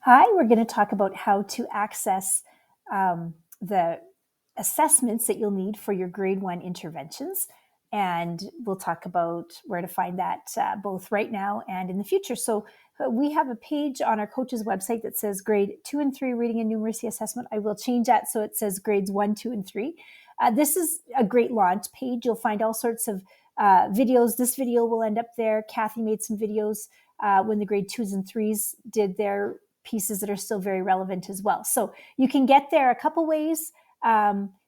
Hi, we're going to talk about how to access the assessments that you'll need for your grade 1 interventions. And we'll talk about where to find that both right now and in the future. So we have a page on our coach's website that says grade 2 and 3 reading and numeracy assessment. I will change that so it says grades 1, 2, and 3. This is a great launch page. You'll find all sorts of videos. This video will end up there. Kathy made some videos when the grade 2s and 3s did their pieces that are still very relevant as well. So you can get there a couple ways. bit.ly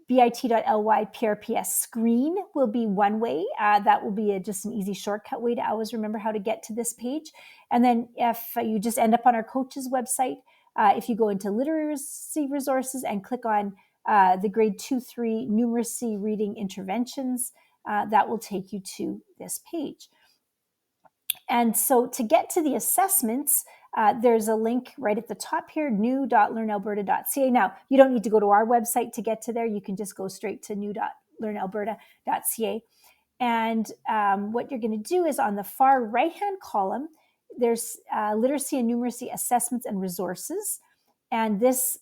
PRPS screen will be one way. That will be just an easy shortcut way to always remember how to get to this page. And then if you just end up on our coach's website, if you go into literacy resources and click on the grade 2-3 numeracy reading interventions, that will take you to this page. And so to get to the assessments, there's a link right at the top here, new.learnalberta.ca. Now, you don't need to go to our website to get to there. You can just go straight to new.learnalberta.ca. And what you're going to do is on the far right-hand column, there's literacy and numeracy assessments and resources. And this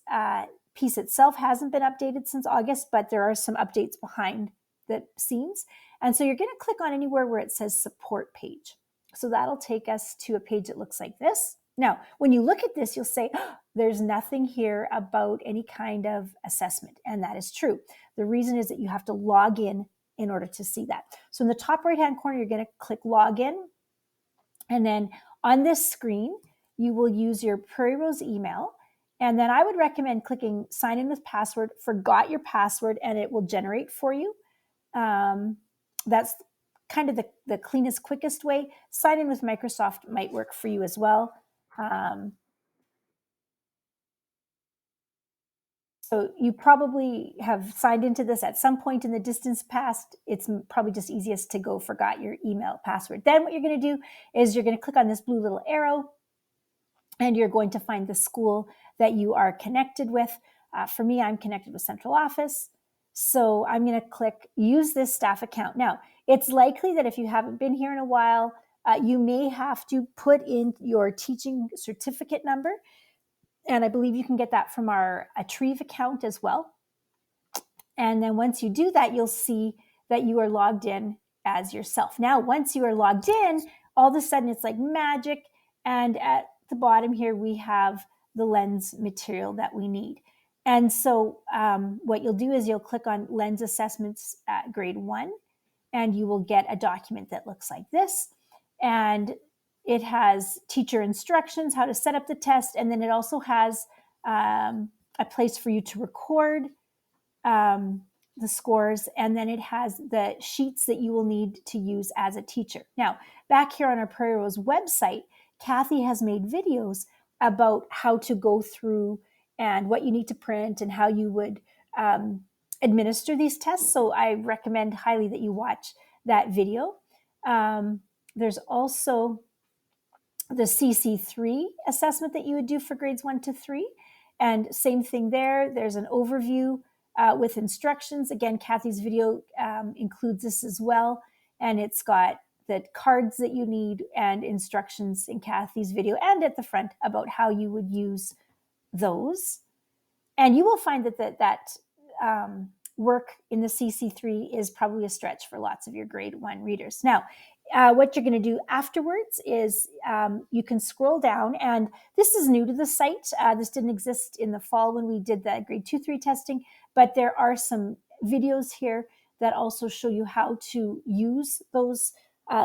piece itself hasn't been updated since August, but there are some updates behind the scenes. And so you're going to click on anywhere where it says support page. So that'll take us to a page that looks like this. Now, when you look at this, you'll say, oh, there's nothing here about any kind of assessment. And that is true. The reason is that you have to log in order to see that. So in the top right-hand corner, you're going to click login. And then on this screen, you will use your Prairie Rose email. And then I would recommend clicking sign in with password, forgot your password, and it will generate for you. That's kind of the cleanest, quickest way. Sign in with Microsoft might work for you as well. So you probably have signed into this at some point in the distance past. It's probably just easiest to go forgot your email password. Then what you're going to do is you're going to click on this blue little arrow and you're going to find the school that you are connected with. For me, I'm connected with central office. So I'm going to click use this staff account. Now, it's likely that if you haven't been here in a while, you may have to put in your teaching certificate number. And I believe you can get that from our Atrieve account as well. And then once you do that, you'll see that you are logged in as yourself. Now, once you are logged in, all of a sudden it's like magic. And at the bottom here, we have the lens material that we need. And so what you'll do is you'll click on Lens Assessments at grade 1, and you will get a document that looks like this. And it has teacher instructions, how to set up the test, and then it also has a place for you to record the scores, and then it has the sheets that you will need to use as a teacher. Now, back here on our Prairie Rose website, Kathy has made videos about how to go through and what you need to print and how you would administer these tests. So I recommend highly that you watch that video. There's also the CC3 assessment that you would do for grades 1 to 3. And same thing there. There's an overview with instructions. Again, Kathy's video includes this as well. And it's got the cards that you need and instructions in Kathy's video and at the front about how you would use those. And you will find that work in the CC3 is probably a stretch for lots of your grade 1 readers. Now, what you're going to do afterwards is you can scroll down, and this is new to the site. This didn't exist in the fall when we did the grade 2-3 testing, but there are some videos here that also show you how to use those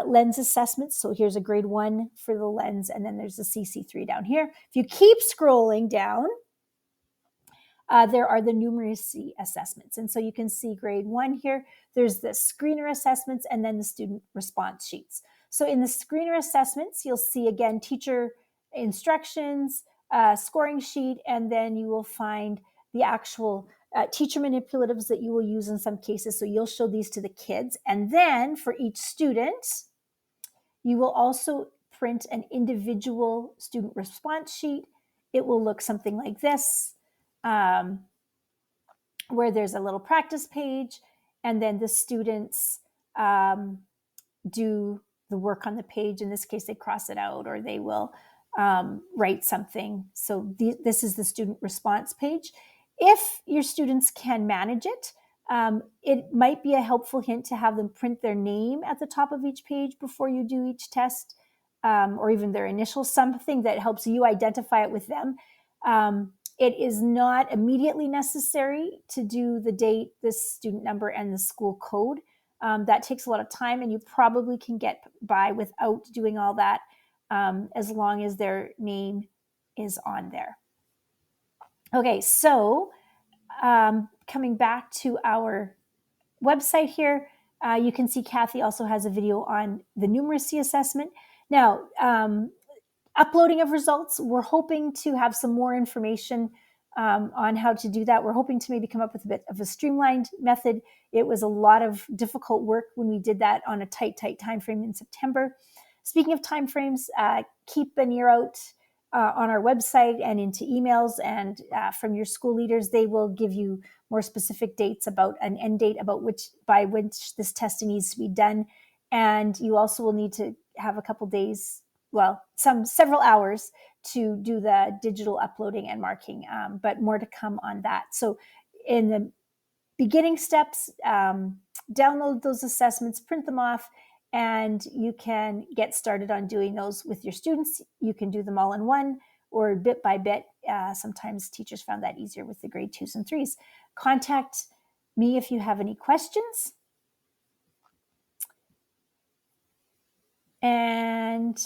lens assessments. So here's a grade 1 for the lens, and then there's the CC3 down here. If you keep scrolling down, there are the numeracy assessments. And so you can see grade 1 here, there's the screener assessments and then the student response sheets. So in the screener assessments, you'll see again, teacher instructions, scoring sheet, and then you will find the actual teacher manipulatives that you will use in some cases. So you'll show these to the kids. And then for each student, you will also print an individual student response sheet. It will look something like this. Where there's a little practice page, and then the students do the work on the page. In this case, they cross it out, or they will write something. So this is the student response page. If your students can manage it, it might be a helpful hint to have them print their name at the top of each page before you do each test, or even their initials, something that helps you identify it with them. It is not immediately necessary to do the date, the student number, and the school code. That takes a lot of time, and you probably can get by without doing all that, as long as their name is on there. Okay, so coming back to our website here, you can see Kathy also has a video on the numeracy assessment. Now, uploading of results, we're hoping to have some more information on how to do that. We're hoping to maybe come up with a bit of a streamlined method. It was a lot of difficult work when we did that on a tight time frame in September. Speaking of time frames, keep an ear out on our website and into emails, and from your school leaders. They will give you more specific dates about an end date, about by which this testing needs to be done. And you also will need to have a couple days, several hours to do the digital uploading and marking, but more to come on that. So in the beginning steps, download those assessments, print them off, and you can get started on doing those with your students. You can do them all in one or bit by bit. Sometimes teachers found that easier with the grade 2s and 3s. Contact me if you have any questions. And